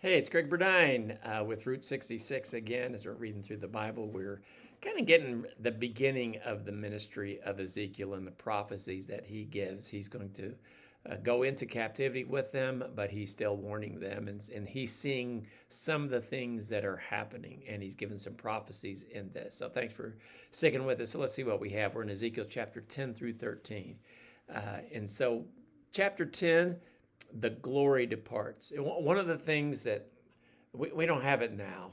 Hey, it's Greg Burdine with Route 66 again. As we're reading through the Bible, we're kind of getting the beginning of the ministry of Ezekiel and the prophecies that he gives. He's going to go into captivity with them, but he's still warning them, and he's seeing some of the things that are happening, and he's given some prophecies in this. So thanks for sticking with us. So let's see what we have. We're in Ezekiel chapter 10 through 13. And so chapter 10, the glory departs. One of the things that we don't have it now,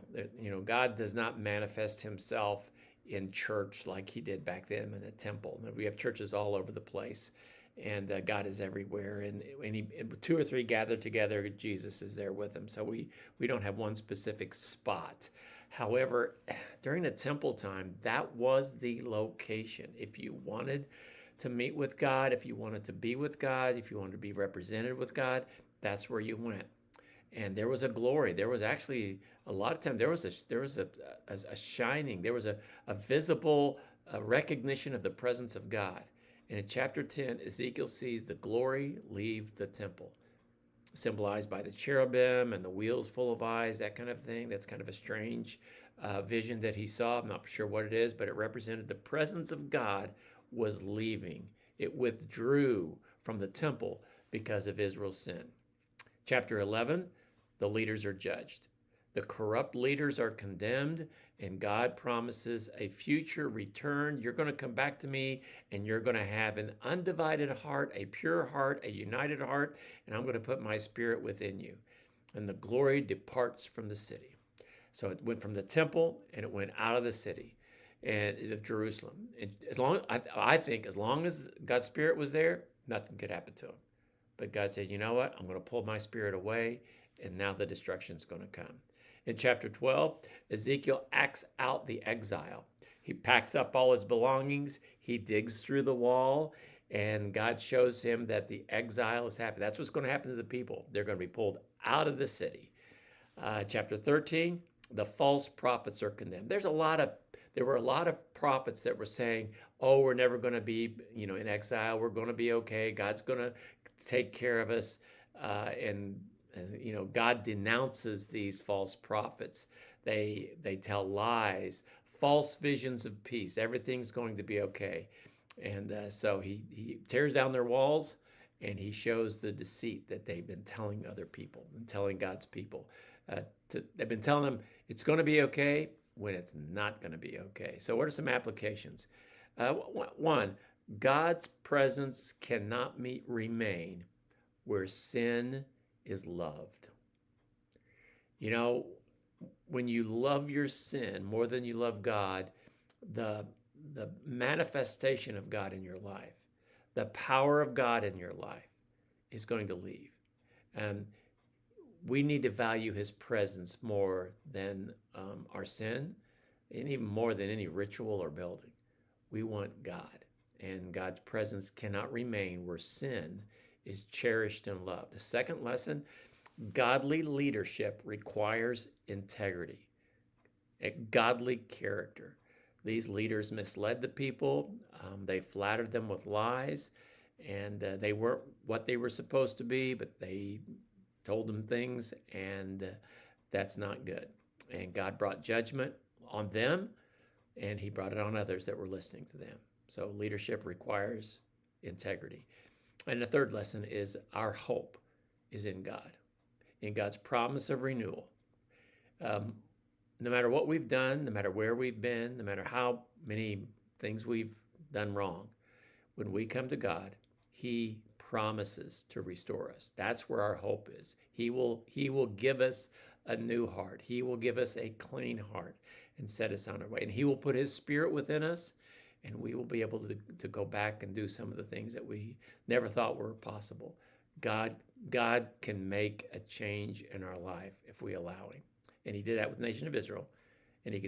God does not manifest himself in church like he did back then in the temple. We have churches all over the place, and God is everywhere. And two or three gathered together, Jesus is there with them. So we don't have one specific spot. However, during the temple time, that was the location. If you wanted to meet with God, if you wanted to be with God, if you wanted to be represented with God, that's where you went. And there was a glory. There was actually a lot of time. There was a shining. There was a visible recognition of the presence of God. And in chapter 10, Ezekiel sees the glory leave the temple, symbolized by the cherubim and the wheels full of eyes, that kind of thing. That's kind of a strange vision that he saw. I'm not sure what it is, but it represented the presence of God was leaving. It withdrew from the temple because of Israel's sin. Chapter 11, the leaders are judged. The corrupt leaders are condemned, and God promises a future return. You're going to come back to me, and you're going to have an undivided heart, a pure heart, a united heart, and I'm going to put my spirit within you. And the glory departs from the city. So it went from the temple, and it went out of the city and of Jerusalem. And I think as long as God's spirit was there, nothing could happen to him. But God said, you know what? I'm going to pull my spirit away, and now the destruction is going to come. In chapter 12, Ezekiel acts out the exile. He packs up all his belongings. He digs through the wall, and God shows him that the exile is happening. That's what's going to happen to the people. They're going to be pulled out of the city. Chapter 13, the false prophets are condemned. There were a lot of prophets that were saying, oh, we're never going to be, in exile. We're going to be okay. God's going to take care of us. And God denounces these false prophets. They tell lies, false visions of peace. Everything's going to be okay. And so he tears down their walls, and he shows the deceit that they've been telling other people and telling God's people. They've been telling them it's going to be okay when it's not going to be okay. So what are some applications? One, God's presence cannot remain where sin is loved. When you love your sin more than you love God, the manifestation of God in your life, the power of God in your life is going to leave. And we need to value his presence more than our sin, and even more than any ritual or building. We want God, and God's presence cannot remain where sin is cherished and loved. The second lesson, godly leadership requires integrity, a godly character. These leaders misled the people. They flattered them with lies, and they weren't what they were supposed to be, but they told them things, and that's not good. And God brought judgment on them, and he brought it on others that were listening to them. So leadership requires integrity. And the third lesson is our hope is in God, in God's promise of renewal. No matter what we've done, no matter where we've been, no matter how many things we've done wrong, when we come to God, he promises to restore us. That's where our hope is. He will give us a new heart. He will give us a clean heart and set us on our way. And he will put his spirit within us, and we will be able to go back and do some of the things that we never thought were possible. God can make a change in our life if we allow him. And he did that with the nation of Israel, and he could